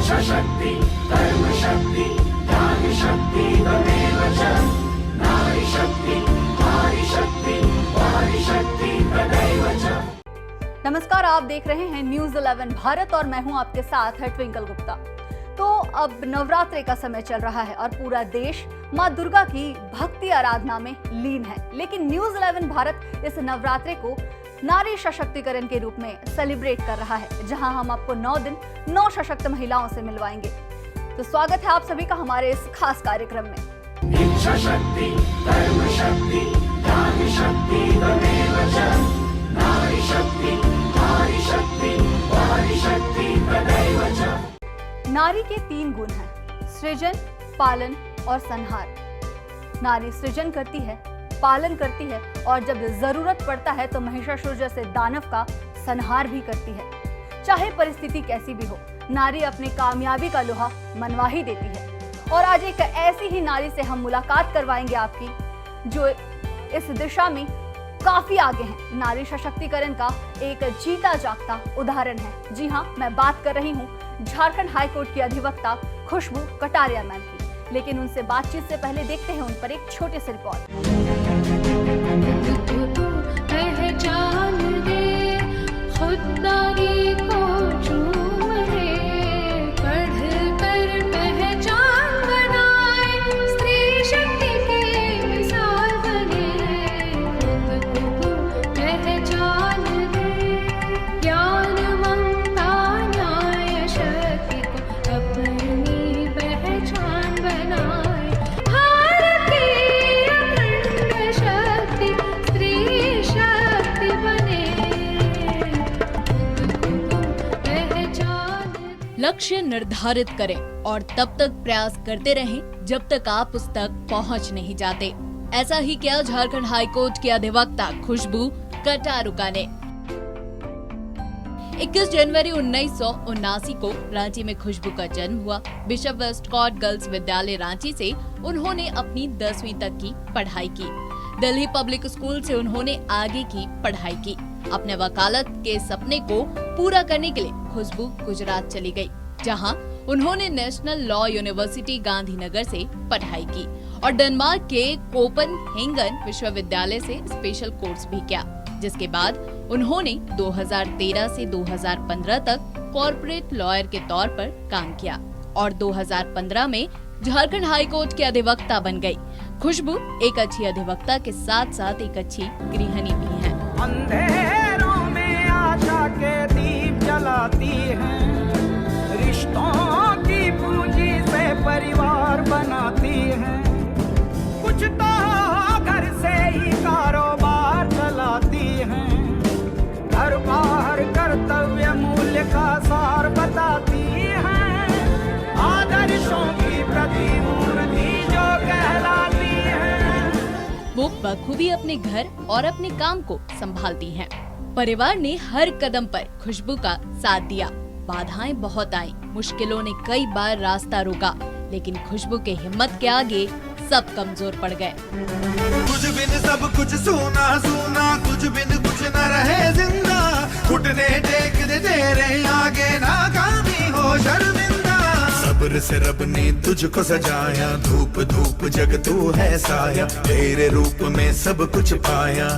इच्छा शक्ति कर्म शक्ति ज्ञान शक्ति तमेव च नारी शक्ति वारी शक्ति तदैव च। नमस्कार, आप देख रहे हैं न्यूज़ 11 भारत और मैं हूं आपके साथ है ट्विंकल गुप्ता। तो अब नवरात्रि का समय चल रहा है और पूरा देश मां दुर्गा की भक्ति आराधना में लीन है। लेकिन न्यूज़ 11 भारत इस नवरात्रि को नारी सशक्तिकरण के रूप में सेलिब्रेट कर रहा है, जहां हम आपको 9 दिन 9 सशक्त महिलाओं से मिलवाएंगे। तो स्वागत है आप सभी का हमारे इस खास कार्यक्रम में। इच्छा शक्ति कर्म शक्ति ज्ञान शक्ति तमेव च नारी शक्ति वारी शक्ति तदैव च। नारी के 3 गुण हैं: सृजन, पालन और संहार। नारी सृजन करती है, पालन करती है और जब जरूरत पड़ता है तो महिषासुर जैसे दानव का संहार भी करती है। चाहे परिस्थिति कैसी भी हो, नारी अपनी कामयाबी का लोहा मनवा ही देती है। और आज एक ऐसी ही नारी से हम मुलाकात करवाएंगे आपकी, जो इस दिशा में काफी आगे है। नारी सशक्तिकरण का एक जीता जागता उदाहरण है। जी हाँ, मैं बात कर रही हूँ झारखंड हाईकोर्ट की अधिवक्ता खुशबू कटारिया मैम की। लेकिन उनसे बातचीत से पहले देखते हैं उन पर एक छोटे से लक्ष्य निर्धारित करें और तब तक प्रयास करते रहें जब तक आप उस तक पहुंच नहीं जाते। ऐसा ही किया झारखंड हाईकोर्ट की अधिवक्ता खुशबू कटारुका ने। 21 जनवरी 1979 को रांची में खुशबू का जन्म हुआ। बिशप वेस्टकॉट गर्ल्स विद्यालय रांची से उन्होंने अपनी 10वीं तक की पढ़ाई की। दिल्ली पब्लिक स्कूल से उन्होंने आगे की पढ़ाई की। अपने वकालत के सपने को पूरा करने के लिए खुशबू गुजरात चली गई, जहां उन्होंने नेशनल लॉ यूनिवर्सिटी गांधीनगर से पढ़ाई की और डेनमार्क के कोपनहेगन विश्वविद्यालय से स्पेशल कोर्स भी किया। जिसके बाद उन्होंने 2013 से 2015 तक कॉर्पोरेट लॉयर के तौर पर काम किया और 2015 में झारखंड हाईकोर्ट के अधिवक्ता बन गई। खुशबू एक अच्छी अधिवक्ता के साथ साथ एक अच्छी गृहिणी भी है। अंधेरों में आशा के दीप जलाती हैं, रिश्तों की पूंजी से परिवार बनाती हैं, कुछ तो घर से ही कारोबार चलाती हैं, घर बाहर कर्तव्य मूल्य का सार बताती हैं, आदर्शों की प्रतिमूर्ति जो कहलाती हैं। वो बखूबी अपने घर और अपने काम को संभालती हैं। परिवार ने हर कदम पर खुशबू का साथ दिया। बाधाएं बहुत आई, मुश्किलों ने कई बार रास्ता रोका, लेकिन खुशबू के हिम्मत के आगे सब कमजोर पड़ गए। कुछ बिन सब कुछ सोना सोना, कुछ बिन कुछ न रहे जिंदा, घुटने टेक दे तेरे आगे नाकामी हो शर्मिंदा। सब्र से रब ने तुझको सजाया, धूप धूप जग तू है साया, तेरे रूप में सब कुछ पाया,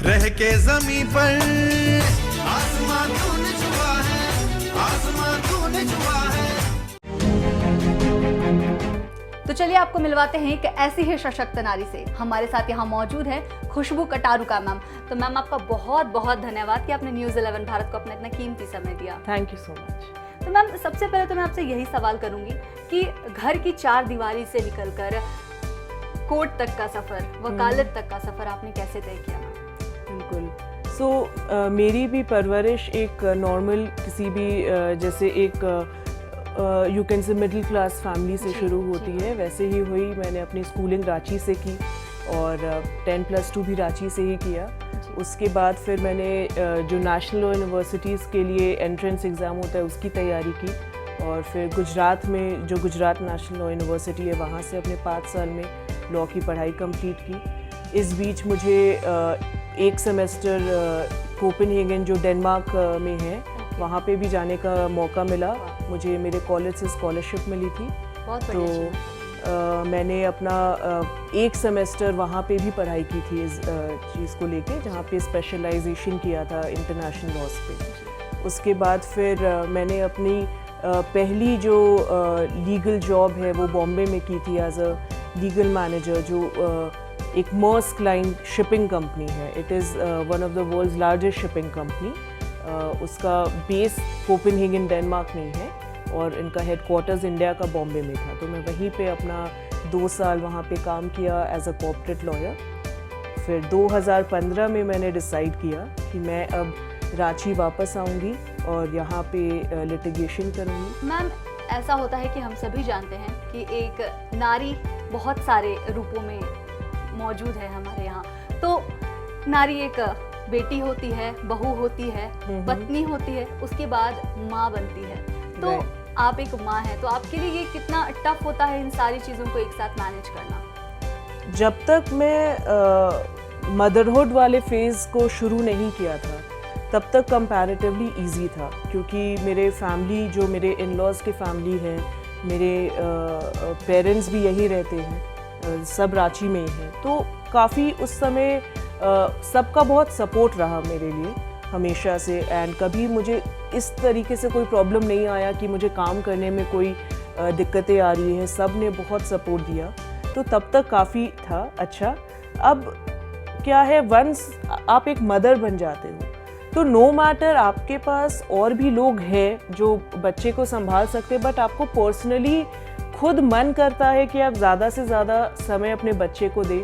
रह के जमीन पर आसमां तूने छुआ है, आसमां तूने छुआ है। तो चलिए आपको मिलवाते हैं एक ऐसी ही सशक्त नारी से। हमारे साथ यहाँ मौजूद है खुशबू कटारुका मैम। तो मैम, आपका बहुत बहुत धन्यवाद कि आपने न्यूज़ 11 भारत को अपना इतना कीमती समय दिया। Thank you so much. तो मैम, सबसे पहले तो मैं आपसे यही सवाल करूंगी कि घर की 4 दीवारी से निकलकर कोर्ट तक का सफर, वकालत तक का सफर आपने कैसे तय किया? बिल्कुल। सो मेरी भी परवरिश एक नॉर्मल किसी भी जैसे एक you can say middle class family से शुरू होती है, वैसे ही हुई। मैंने अपनी स्कूलिंग रांची से की और 10+2 भी रांची से ही किया। उसके बाद फिर मैंने जो नेशनल लॉ यूनिवर्सिटीज़ के लिए एंट्रेंस एग्ज़ाम होता है उसकी तैयारी की और फिर गुजरात में जो गुजरात नेशनल लॉ यूनिवर्सिटी है वहाँ से अपने 5 साल में लॉ की पढ़ाई कंप्लीट की। इस बीच मुझे एक सेमेस्टर कोपेनहेगन जो डेनमार्क में है वहाँ पे भी जाने का मौका मिला मुझे मेरे कॉलेज से स्कॉलरशिप मिली थी। बहुत तो बढ़िया चीज़। मैंने अपना एक सेमेस्टर वहाँ पे भी पढ़ाई की थी इस चीज़ को लेके, जहाँ पे स्पेशलाइजेशन किया था इंटरनेशनल लॉज पे। उसके बाद फिर मैंने अपनी पहली जो लीगल जॉब है वो बॉम्बे में की थी एज अ लीगल मैनेजर, जो एक मर्स्क लाइन शिपिंग कंपनी है। It is one of the world's largest shipping company. उसका बेस कोपेनहेगन डेनमार्क में ही है और इनका हेडक्वार्टर्स इंडिया का बॉम्बे में था। तो मैं वहीं पे अपना 2 साल वहाँ पे काम किया एज अ कॉर्पोरेट लॉयर। फिर 2015 में मैंने डिसाइड किया कि मैं अब रांची वापस आऊँगी और यहाँ पे लिटिगेशन करूँगी। मैम, ऐसा होता है कि हम सभी जानते हैं कि एक नारी बहुत सारे रूपों में मौजूद है हमारे यहाँ। तो नारी एक बेटी होती है, बहू होती है, पत्नी होती है, उसके बाद माँ बनती है। तो Right. आप एक माँ हैं, तो आपके लिए ये कितना टफ होता है इन सारी चीज़ों को एक साथ मैनेज करना? जब तक मैं मदरहुड वाले फेज़ को शुरू नहीं किया था तब तक कंपैरेटिवली इजी था, क्योंकि मेरे फैमिली, जो मेरे इन-लॉज़ की फैमिली है, मेरे पेरेंट्स भी यहीं रहते हैं, सब रांची में ही हैं। तो काफ़ी उस समय सबका बहुत सपोर्ट रहा मेरे लिए हमेशा से। एंड कभी मुझे इस तरीके से कोई प्रॉब्लम नहीं आया कि मुझे काम करने में कोई दिक्कतें आ रही हैं। सब ने बहुत सपोर्ट दिया, तो तब तक काफ़ी था अच्छा। अब क्या है, वंस आप एक मदर बन जाते हो तो नो मैटर आपके पास और भी लोग हैं जो बच्चे को संभाल सकते हैं, बट आपको पर्सनली खुद मन करता है कि आप ज़्यादा से ज़्यादा समय अपने बच्चे को दें,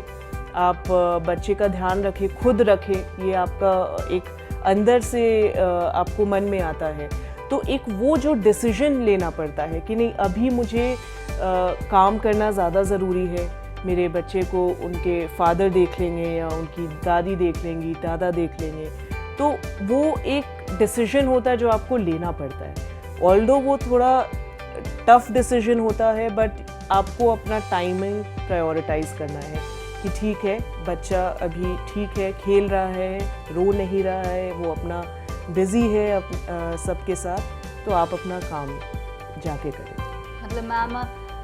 आप बच्चे का ध्यान रखें, खुद रखें। ये आपका एक अंदर से आपको मन में आता है। तो एक वो जो डिसीजन लेना पड़ता है कि नहीं, अभी मुझे काम करना ज़्यादा ज़रूरी है, मेरे बच्चे को उनके फादर देख लेंगे या उनकी दादी देख लेंगी, दादा देख लेंगे। तो वो एक डिसीजन होता है जो आपको लेना पड़ता है। ऑल्दो वो थोड़ा टफ डिसीजन होता है, बट आपको अपना टाइमिंग प्रायोरिटाइज करना है कि ठीक है, बच्चा अभी ठीक है, खेल रहा है, रो नहीं रहा है, वो अपना बिज़ी है सबके साथ, तो आप अपना काम जाके करें। मतलब मैम,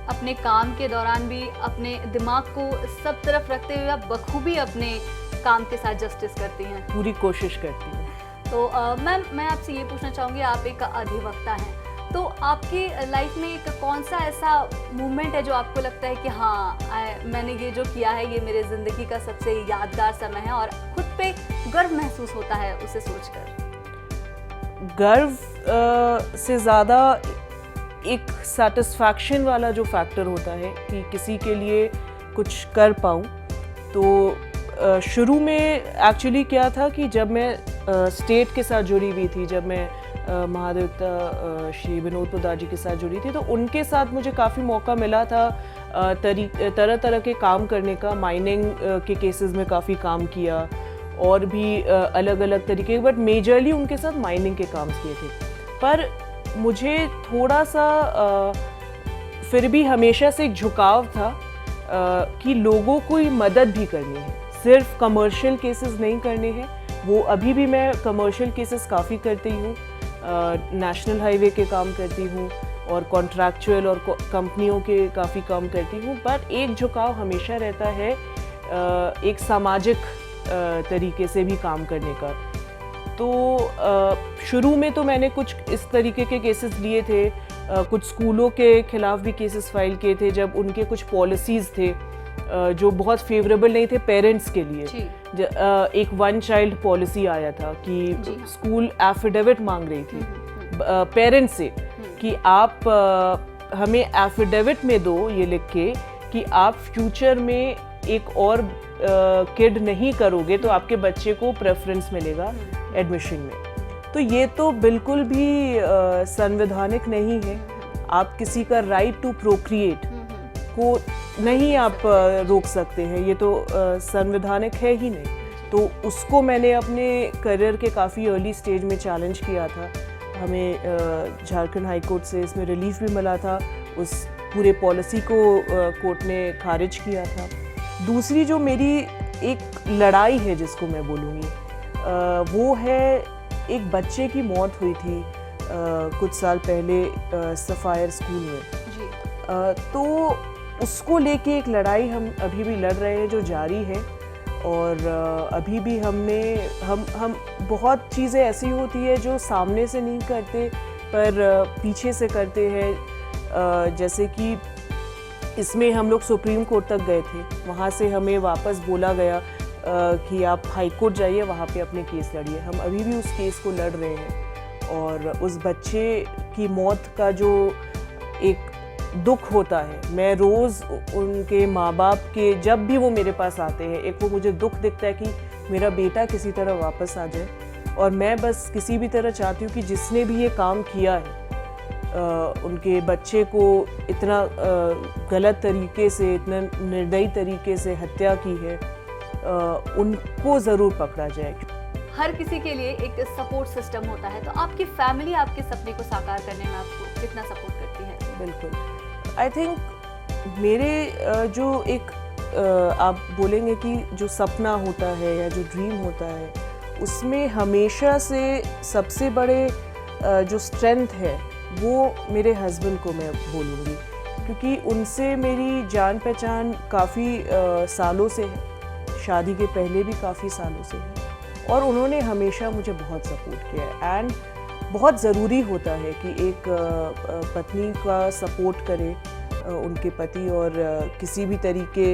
अपने काम के दौरान भी अपने दिमाग को सब तरफ रखते हुए आप बखूबी अपने काम के साथ जस्टिस करती हैं। पूरी कोशिश करती हूँ। तो मैम, मैं आपसे ये पूछना चाहूँगी, आप एक अधिवक्ता हैं, तो आपकी लाइफ में एक कौन सा ऐसा मोमेंट है जो आपको लगता है कि हाँ, मैंने ये जो किया है ये मेरे ज़िंदगी का सबसे यादगार समय है और खुद पे गर्व महसूस होता है उसे सोचकर? गर्व से ज़्यादा एक सेटिस्फैक्शन वाला जो फैक्टर होता है कि किसी के लिए कुछ कर पाऊँ। तो शुरू में एक्चुअली क्या था कि जब मैं स्टेट के साथ जुड़ी हुई थी, जब मैं महाधिवक्ता श्री विनोद पोद्दार जी के साथ जुड़ी थी, तो उनके साथ मुझे काफ़ी मौका मिला था तरह तरह के काम करने का। माइनिंग के केसेस में काफ़ी काम किया और भी अलग अलग तरीके, बट मेजरली उनके साथ माइनिंग के काम किए थे। पर मुझे थोड़ा सा फिर भी हमेशा से एक झुकाव था कि लोगों को मदद भी करनी है, सिर्फ कमर्शियल केसेस नहीं करने हैं। वो अभी भी मैं कमर्शियल केसेस काफ़ी करती हूँ, नेशनल हाईवे के काम करती हूँ और कॉन्ट्रैक्चुअल और कंपनियों के काफ़ी काम करती हूँ। पर एक झुकाव हमेशा रहता है एक सामाजिक तरीके से भी काम करने का। तो शुरू में तो मैंने कुछ इस तरीके के केसेस लिए थे, कुछ स्कूलों के खिलाफ भी केसेस फाइल किए थे जब उनके कुछ पॉलिसीज़ थे जो बहुत फेवरेबल नहीं थे पेरेंट्स के लिए। एक वन चाइल्ड पॉलिसी आया था कि स्कूल एफिडेविट मांग रही थी पेरेंट्स से कि आप हमें एफिडेविट में दो ये लिख के कि आप फ्यूचर में एक और किड नहीं करोगे तो आपके बच्चे को प्रेफरेंस मिलेगा एडमिशन में। तो ये तो बिल्कुल भी संवैधानिक नहीं है। आप किसी का राइट टू प्रोक्रिएट को नहीं आप रोक सकते हैं, ये तो संवैधानिक है ही नहीं। तो उसको मैंने अपने करियर के काफ़ी अर्ली स्टेज में चैलेंज किया था। हमें झारखंड हाई कोर्ट से इसमें रिलीफ भी मिला था, उस पूरे पॉलिसी को कोर्ट ने खारिज किया था। दूसरी जो मेरी एक लड़ाई है जिसको मैं बोलूँगी वो है, एक बच्चे की मौत हुई थी कुछ साल पहले सफ़ायर स्कूल में। जी। तो उसको लेके एक लड़ाई हम अभी भी लड़ रहे हैं जो जारी है। और अभी भी हम बहुत चीज़ें ऐसी होती है जो सामने से नहीं करते पर पीछे से करते हैं। जैसे कि इसमें हम लोग सुप्रीम कोर्ट तक गए थे, वहाँ से हमें वापस बोला गया कि आप हाई कोर्ट जाइए, वहाँ पे अपने केस लड़िए। हम अभी भी उस केस को लड़ रहे हैं और उस बच्चे की मौत का जो एक दुख होता है, मैं रोज़ उनके माँ बाप के जब भी वो मेरे पास आते हैं, एक वो मुझे दुख दिखता है कि मेरा बेटा किसी तरह वापस आ जाए। और मैं बस किसी भी तरह चाहती हूँ कि जिसने भी ये काम किया है, उनके बच्चे को इतना गलत तरीके से, इतना निर्दयी तरीके से हत्या की है, उनको ज़रूर पकड़ा जाए। हर किसी के लिए एक सपोर्ट सिस्टम होता है, तो आपकी फैमिली आपके सपने को साकार करने में आपको कितना सपोर्ट करती है? बिल्कुल, आई थिंक मेरे जो एक आप बोलेंगे कि जो सपना होता है या जो ड्रीम होता है, उसमें हमेशा से सबसे बड़े जो स्ट्रेंथ है वो मेरे हस्बैंड को मैं बोलूँगी, क्योंकि उनसे मेरी जान पहचान काफ़ी सालों से है, शादी के पहले भी काफ़ी सालों से है। और उन्होंने हमेशा मुझे बहुत सपोर्ट किया है। एंड बहुत ज़रूरी होता है कि एक पत्नी का सपोर्ट करे उनके पति, और किसी भी तरीके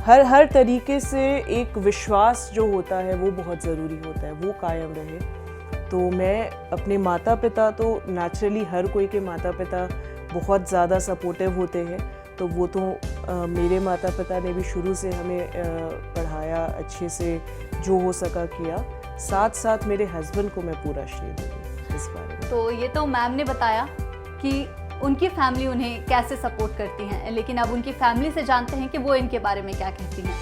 हर तरीके से एक विश्वास जो होता है वो बहुत ज़रूरी होता है, वो कायम रहे। तो मैं अपने माता पिता, तो नेचुरली हर कोई के माता पिता बहुत ज़्यादा सपोर्टिव होते हैं, तो वो तो मेरे माता पिता ने भी शुरू से हमें पढ़ाया, अच्छे से जो हो सका किया। साथ साथ मेरे हस्बैंड को मैं पूरा श्रेय दूँगी इस बारे में। तो ये तो मैम ने बताया कि उनकी फैमिली उन्हें कैसे सपोर्ट करती हैं, लेकिन अब उनकी फैमिली से जानते हैं कि वो इनके बारे में क्या कहती हैं।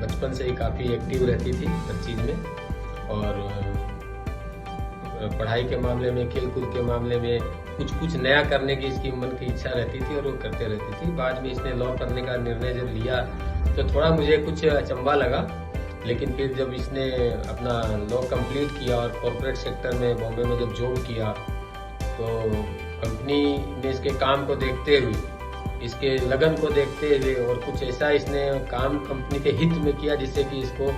बचपन से ही काफ़ी एक्टिव रहती थी हर चीज़ में, और पढ़ाई के मामले में, खेल कूद के मामले में कुछ नया करने की इसकी मन की इच्छा रहती थी और वो करते रहती थी। बाद में इसने लॉ करने का निर्णय जब लिया तो थोड़ा मुझे कुछ अचंभा लगा, लेकिन फिर जब इसने अपना लॉ कंप्लीट किया और कॉर्पोरेट सेक्टर में बॉम्बे में जब जॉब किया, तो कंपनी ने इसके काम को देखते हुए, इसके लगन को देखते हुए और कुछ ऐसा इसने काम कंपनी के हित में किया जिससे कि इसको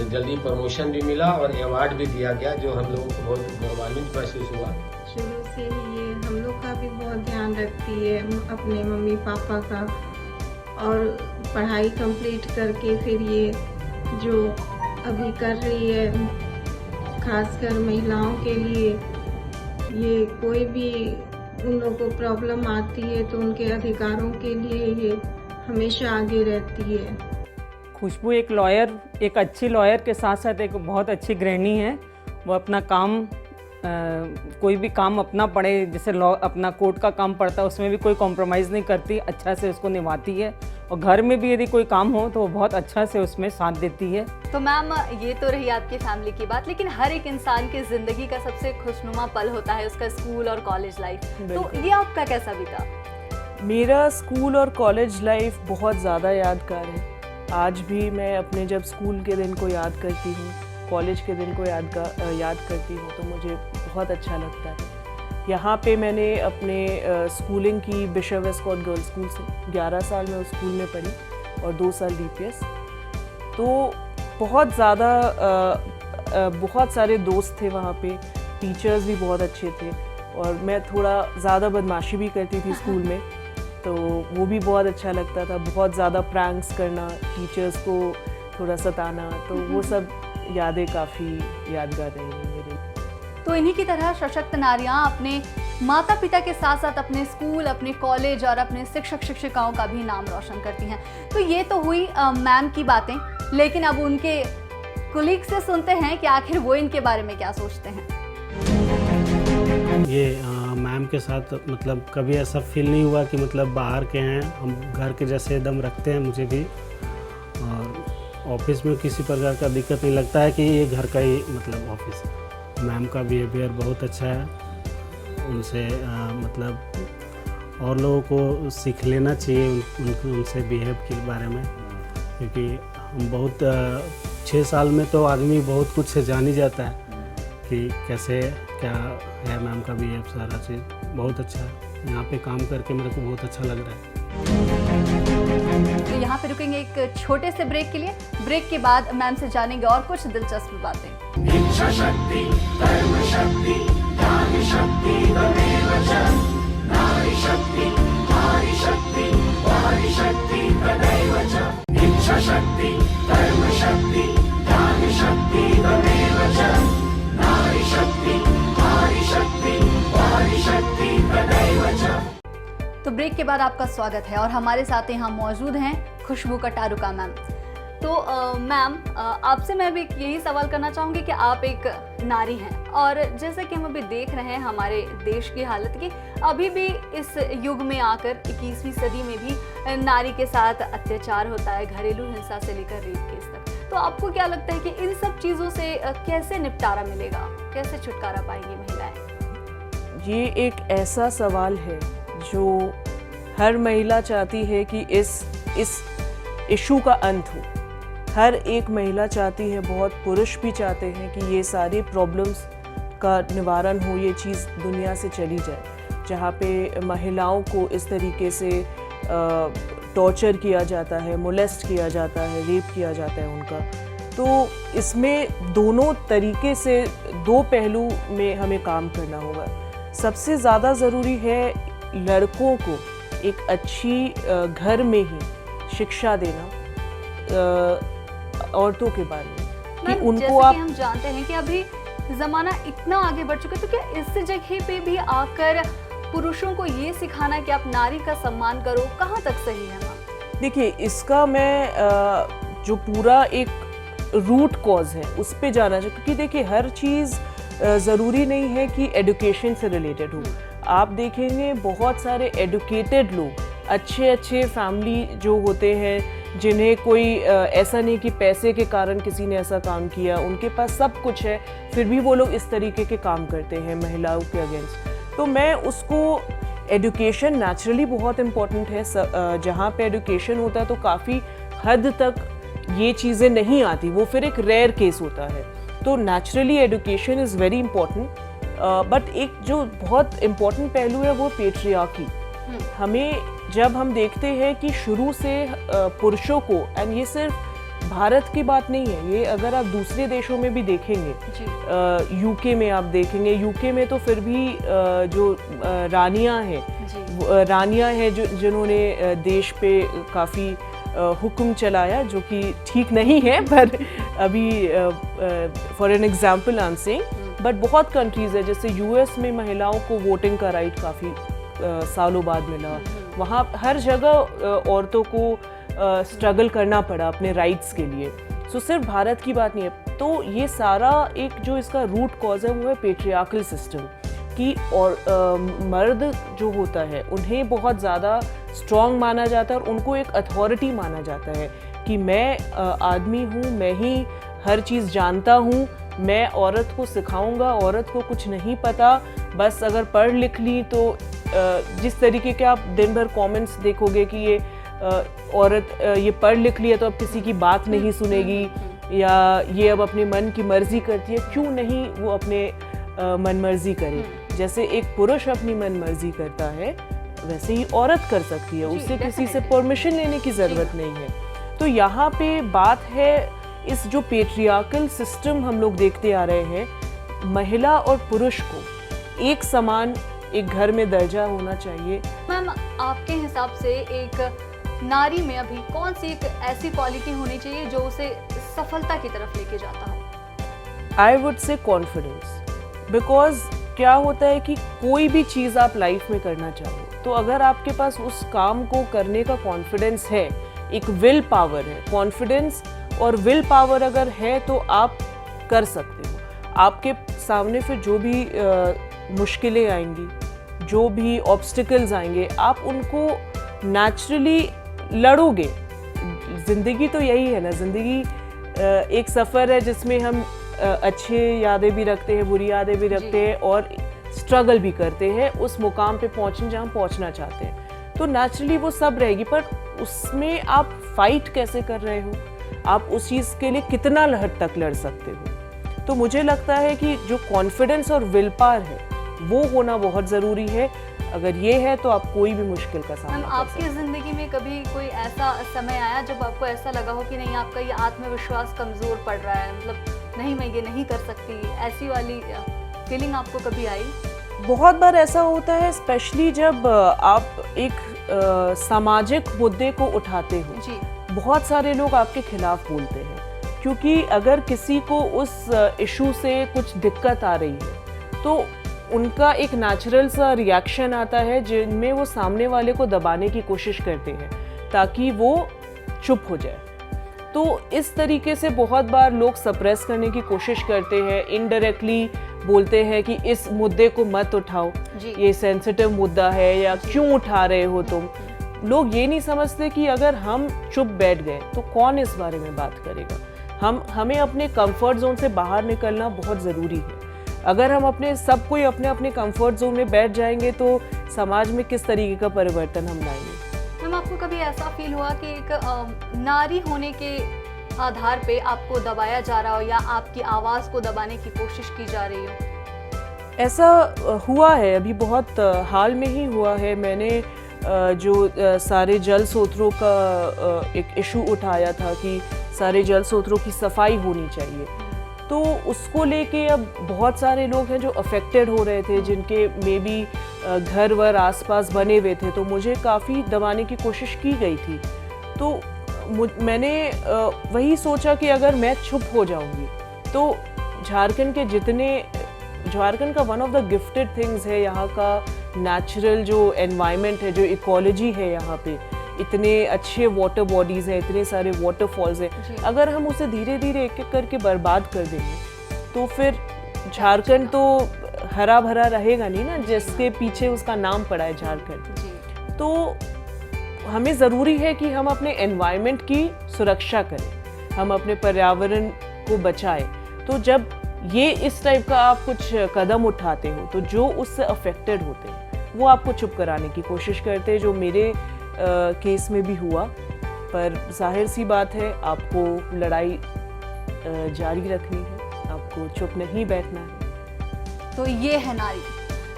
जल्दी प्रमोशन भी मिला और अवार्ड भी दिया गया, जो हम लोगों को बहुत गौरवान्वित महसूस हुआ। शुरू से ही ये हम लोग का भी बहुत ध्यान रखती है, अपने मम्मी पापा का, और पढ़ाई कंप्लीट करके फिर ये जो अभी कर रही है, खासकर महिलाओं के लिए, ये कोई भी उन लोगों को प्रॉब्लम आती है तो उनके अधिकारों के लिए ये हमेशा आगे रहती है। खुशबू एक लॉयर, एक अच्छी लॉयर के साथ साथ एक बहुत अच्छी गृहिणी है। वो अपना काम कोई भी काम अपना पड़े, जैसे लॉ अपना कोर्ट का काम पड़ता है, उसमें भी कोई कॉम्प्रोमाइज़ नहीं करती, अच्छा से उसको निभाती है। और घर में भी यदि कोई काम हो तो वो बहुत अच्छा से उसमें साथ देती है। तो मैम, ये तो रही आपकी फैमिली की बात, लेकिन हर एक इंसान की ज़िंदगी का सबसे खुशनुमा पल होता है उसका स्कूल और कॉलेज लाइफ। तो ये आपका कैसा बीता? मेरा स्कूल और कॉलेज लाइफ बहुत ज़्यादा यादगार है। आज भी मैं अपने जब स्कूल के दिन को याद करती हूँ, कॉलेज के दिन को याद करती हूँ, तो मुझे बहुत अच्छा लगता है। यहाँ पे मैंने अपने स्कूलिंग की बिशप वेस्टकॉट गर्ल्स स्कूल से 11 साल में उस स्कूल में पढ़ी और 2 साल DPS। तो बहुत ज़्यादा बहुत सारे दोस्त थे वहाँ पे, टीचर्स भी बहुत अच्छे थे, और मैं थोड़ा ज़्यादा बदमाशी भी करती थी स्कूल में, तो वो भी बहुत अच्छा लगता था। बहुत ज़्यादा प्रैंक्स करना, टीचर्स को थोड़ा सताना, तो वो सब यादें काफ़ी यादगार रहेंगी मेरी। तो इन्हीं की तरह सशक्त नारियां अपने माता पिता के साथ साथ अपने स्कूल, अपने कॉलेज और अपने शिक्षक शिक्षिकाओं का भी नाम रोशन करती हैं। तो ये तो हुई मैम की बातें, लेकिन अब उनके कुलीग से सुनते हैं कि आखिर वो इनके बारे में क्या सोचते हैं। ये मैम के साथ मतलब कभी ऐसा फील नहीं हुआ कि मतलब बाहर के हैं, हम घर के जैसे एकदम रखते हैं मुझे भी, और ऑफिस में किसी प्रकार का दिक्कत नहीं लगता है कि ये घर का ही मतलब ऑफिस है। मैम का बिहेवियर बहुत अच्छा है, उनसे मतलब और लोगों को सीख लेना चाहिए उनसे बिहेव के बारे में, क्योंकि हम बहुत 6 साल में तो आदमी बहुत कुछ से जान ही जाता है कि कैसे क्या है मैम का बिहेव, सारा चीज़ बहुत अच्छा है। यहाँ पे काम करके मेरे को बहुत अच्छा लग रहा है। तो यहाँ पे रुकेंगे एक छोटे से ब्रेक के लिए। ब्रेक के बाद मैम से जानेंगे और कुछ दिलचस्प बातें। इच्छा शक्ति कर्म शक्ति ज्ञान शक्ति तमेव च नारी शक्ति नारी शक्ति वारी शक्ति तदैव च इच्छा शक्ति कर्म शक्ति ज्ञान शक्ति तमेव च नारी शक्ति नारी शक्ति वारी शक्ति तदैव च। तो ब्रेक के बाद आपका स्वागत है और हमारे साथ यहाँ मौजूद हैं खुशबू कटारुका मैम। तो मैम, आपसे मैं भी यही सवाल करना चाहूँगी कि आप एक नारी हैं और जैसे कि हम अभी देख रहे हैं हमारे देश की हालत की, अभी भी इस युग में आकर 21वीं सदी में भी नारी के साथ अत्याचार होता है, घरेलू हिंसा से लेकर रेप केस तक। तो आपको क्या लगता है कि इन सब चीज़ों से कैसे निपटारा मिलेगा, कैसे छुटकारा पाएंगी महिलाएं? ये एक ऐसा सवाल है जो हर महिला चाहती है कि इस इशू का अंत हो। हर एक महिला चाहती है, बहुत पुरुष भी चाहते हैं कि ये सारी प्रॉब्लम्स का निवारण हो, ये चीज़ दुनिया से चली जाए। जहाँ पे महिलाओं को इस तरीके से टॉर्चर किया जाता है, मोलेस्ट किया जाता है, रेप किया जाता है उनका, तो इसमें दोनों तरीके से, दो पहलू में हमें काम करना होगा। सबसे ज़्यादा ज़रूरी है लड़कों को एक अच्छी घर में ही शिक्षा देना औरतों के बारे में कि उनको जैसे आप कि हम जानते हैं कि अभी ज़माना इतना आगे बढ़ चुका है, तो क्या इस जगह पे भी आकर पुरुषों को ये सिखाना कि आप नारी का सम्मान करो, कहाँ तक सही है मैम? देखिए, इसका मैं जो पूरा एक रूट कॉज है उस पे जाना चाहिए, क्योंकि देखिए हर चीज़ ज़रूरी नहीं है कि एडुकेशन से रिलेटेड हो। आप देखेंगे बहुत सारे एडुकेटेड लोग, अच्छे फैमिली जो होते हैं, जिन्हें कोई ऐसा नहीं कि पैसे के कारण किसी ने ऐसा काम किया, उनके पास सब कुछ है, फिर भी वो लोग इस तरीके के काम करते हैं महिलाओं के अगेंस्ट। तो मैं उसको, एडुकेशन नेचुरली बहुत इम्पोर्टेंट है। जहाँ पे एडुकेशन होता है तो काफ़ी हद तक ये चीज़ें नहीं आती, वो फिर एक रेयर केस होता है। तो naturally education is very important, but एक जो बहुत इम्पोर्टेंट पहलू है वो पेट्रियार्की। हमें जब हम देखते हैं कि शुरू से पुरुषों को, एंड ये सिर्फ भारत की बात नहीं है, ये अगर आप दूसरे देशों में भी देखेंगे, यूके में आप देखेंगे, यूके में तो फिर भी जो रानियां हैं जो जिन्होंने देश पे काफ़ी हुक्म चलाया, जो कि ठीक नहीं है, पर अभी for an example I am saying, but बहुत कंट्रीज़ है, जैसे यूएस में महिलाओं को वोटिंग का राइट काफ़ी सालों बाद मिला। वहाँ हर जगह औरतों को स्ट्रगल करना पड़ा अपने राइट्स के लिए। सो सिर्फ भारत की बात नहीं है। तो ये सारा एक जो इसका रूट कॉज है वो है पेट्रियार्कल सिस्टम, कि और मर्द जो होता है उन्हें बहुत ज़्यादा स्ट्रॉन्ग माना जाता है और उनको एक अथॉरिटी माना जाता है कि मैं आदमी हूँ, मैं ही हर चीज़ जानता हूँ, मैं औरत को सिखाऊंगा, औरत को कुछ नहीं पता, बस अगर पढ़ लिख ली तो जिस तरीके के आप दिन भर कमेंट्स देखोगे कि ये औरत ये पढ़ लिख ली है तो अब किसी की बात नहीं सुनेगी, या ये अब अपने मन की मर्जी करती है, क्यों नहीं वो अपने मन मर्जी करे। जैसे एक पुरुष अपनी मन मर्जी करता है वैसे ही औरत कर सकती है, उससे किसी से परमिशन लेने की ज़रूरत नहीं है। तो यहाँ पे बात है, इस जो पेट्रियार्कल सिस्टम हम लोग देखते आ रहे हैं, महिला और पुरुष को एक समान एक घर में दर्जा होना चाहिए। मैम, आपके हिसाब से एक नारी में अभी कौन सी एक ऐसी क्वालिटी होनी चाहिए जो उसे सफलता की तरफ लेके जाता हो? I would say confidence, because क्या होता है कि कोई भी चीज़ आप लाइफ में करना चाहो तो अगर आपके पास उस काम को करने का कॉन्फिडेंस है, एक विल पावर है, कॉन्फिडेंस और विल पावर अगर है तो आप कर सकते हो। आपके सामने फिर जो भी मुश्किलें आएंगी, जो भी ऑब्स्टिकल्स आएंगे, आप उनको नेचुरली लड़ोगे। ज़िंदगी तो यही है ना, ज़िंदगी एक सफ़र है जिसमें हम अच्छे यादें भी रखते हैं, बुरी यादें भी रखते हैं और स्ट्रगल भी करते हैं उस मुकाम पे पहुँचने जहाँ पहुँचना चाहते हैं। तो नेचुरली वो सब रहेगी, पर उसमें आप फाइट कैसे कर रहे हो, आप उस चीज़ के लिए कितना हद तक लड़ सकते हो। तो मुझे लगता है कि जो कॉन्फिडेंस और विल पावर है वो होना बहुत ज़रूरी है। अगर ये है तो आप कोई भी मुश्किल का सामना मैम, कर सकते आपकी ज़िंदगी में कभी कोई ऐसा समय आया जब आपको ऐसा लगा हो कि नहीं, आपका ये आत्मविश्वास कमज़ोर पड़ रहा है, मतलब नहीं मैं ये नहीं कर सकती, ऐसी वाली फीलिंग आपको कभी आई? बहुत बार ऐसा होता है, स्पेशली जब आप एक सामाजिक मुद्दे को उठाते हो। जी। बहुत सारे लोग आपके खिलाफ बोलते हैं, क्योंकि अगर किसी को उस इशू से कुछ दिक्कत आ रही है तो उनका एक नेचुरल सा रिएक्शन आता है जिनमें वो सामने वाले को दबाने की कोशिश करते हैं ताकि वो चुप हो जाए। तो इस तरीके से बहुत बार लोग सप्रेस करने की कोशिश करते हैं, इनडायरेक्टली बोलते हैं कि इस मुद्दे को मत उठाओ, ये सेंसिटिव मुद्दा है, या क्यों उठा रहे हो तुम। लोग ये नहीं समझते कि अगर हम चुप बैठ गए तो कौन इस बारे में बात करेगा। हमें अपने कंफर्ट जोन से बाहर निकलना बहुत ज़रूरी है। अगर हम सब कोई अपने अपने कंफर्ट जोन में बैठ जाएंगे तो समाज में किस तरीके का परिवर्तन हम लाएंगे। मैम, आपको कभी ऐसा फील हुआ कि एक नारी होने के आधार पे आपको दबाया जा रहा हो या आपकी आवाज़ को दबाने की कोशिश की जा रही हो? ऐसा हुआ है, अभी बहुत हाल में ही हुआ है। मैंने जो सारे जल स्रोतों का एक इशू उठाया था कि सारे जल स्रोतों की सफाई होनी चाहिए, तो उसको लेके अब बहुत सारे लोग हैं जो अफेक्टेड हो रहे थे, जिनके मे बी घर वर आसपास बने हुए थे, तो मुझे काफ़ी दबाने की कोशिश की गई थी। तो मैंने वही सोचा कि अगर मैं चुप हो जाऊंगी तो झारखंड का one of the gifted things है, यहाँ का नेचुरल जो एनवायरनमेंट है, जो इकोलॉजी है, यहाँ पे इतने अच्छे वाटर बॉडीज़ हैं, इतने सारे वाटरफॉल्स हैं। अगर हम उसे धीरे धीरे एक एक करके बर्बाद कर देंगे तो फिर झारखंड तो हरा भरा रहेगा नहीं ना, जिसके पीछे उसका नाम पड़ा है झारखंड। तो हमें ज़रूरी है कि हम अपने एनवायरनमेंट की सुरक्षा करें, हम अपने पर्यावरण को बचाएं। तो जब ये इस टाइप का आप कुछ कदम उठाते हो तो जो उससे अफेक्टेड होते हैं वो आपको चुप कराने की कोशिश करते हैं, जो मेरे केस में भी हुआ। पर जाहिर सी बात है, आपको लड़ाई जारी रखनी है, आपको चुप नहीं बैठना है। तो ये है नारी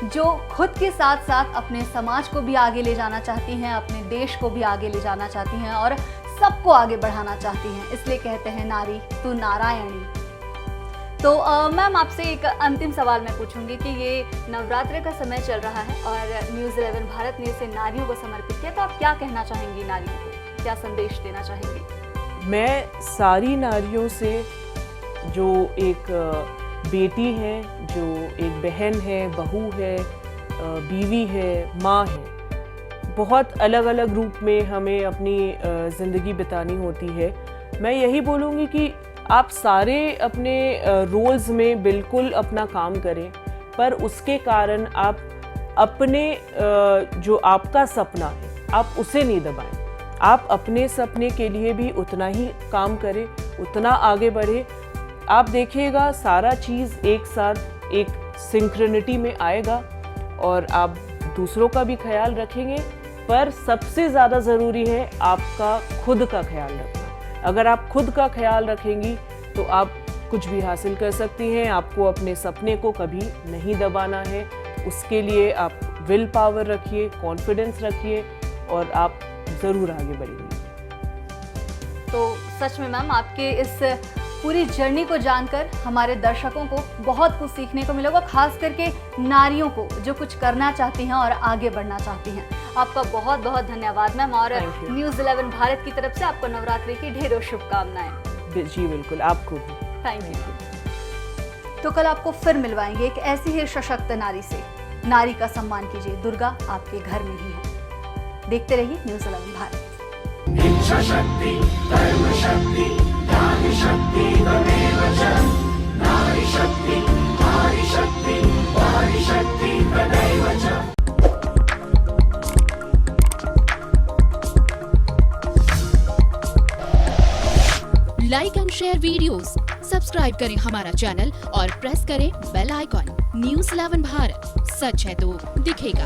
जो खुद के साथ साथ अपने समाज को भी आगे ले जाना चाहती हैं, अपने देश को भी आगे ले जाना चाहती हैं और सबको आगे बढ़ाना चाहती हैं। इसलिए कहते हैं नारी तू नारायणी। तो मैम, आपसे एक अंतिम सवाल मैं पूछूंगी कि ये नवरात्र का समय चल रहा है और न्यूज़ 11 भारत ने इसे नारियों को समर्पित किया, तो आप क्या कहना चाहेंगी नारियों को, क्या संदेश देना चाहेंगी? मैं सारी नारियों से, जो एक बेटी है, जो एक बहन है, बहू है, बीवी है, माँ है, बहुत अलग अलग रूप में हमें अपनी ज़िंदगी बितानी होती है। मैं यही बोलूँगी कि आप सारे अपने रोल्स में बिल्कुल अपना काम करें, पर उसके कारण आप अपने जो आपका सपना है आप उसे नहीं दबाएं। आप अपने सपने के लिए भी उतना ही काम करें, उतना आगे बढ़े। आप देखिएगा सारा चीज़ एक साथ एक सिंक्रोनिटी में आएगा और आप दूसरों का भी ख्याल रखेंगे, पर सबसे ज़्यादा ज़रूरी है आपका खुद का ख्याल रखना। अगर आप खुद का ख्याल रखेंगी तो आप कुछ भी हासिल कर सकती हैं। आपको अपने सपने को कभी नहीं दबाना है, उसके लिए आप विल पावर रखिए, कॉन्फिडेंस रखिए और आप ज़रूर आगे बढ़ेंगे। तो सच में मैम, आपके इस पूरी जर्नी को जानकर हमारे दर्शकों को बहुत कुछ सीखने को मिलेगा, खास करके नारियों को जो कुछ करना चाहती हैं और आगे बढ़ना चाहती हैं। आपका बहुत बहुत धन्यवाद मैम, और न्यूज़ 11 भारत की तरफ से आपको नवरात्रि की ढेरों शुभकामनाएं। जी बिल्कुल, आपको भी थैंक यू। तो कल आपको फिर मिलवाएंगे एक ऐसी ही सशक्त नारी से। नारी का सम्मान कीजिए, दुर्गा आपके घर में ही है। देखते रहिए न्यूज़ 11 भारत। इच्छा शक्ति, कर्म शक्ति, ज्ञान शक्ति तमेव च। नारी शक्ति, नारी शक्ति, वारी शक्ति तदैव च। Like and share videos, subscribe करें हमारा चैनल और प्रेस करें बेल आइकॉन। न्यूज़ 11 भारत, सच है तो दिखेगा।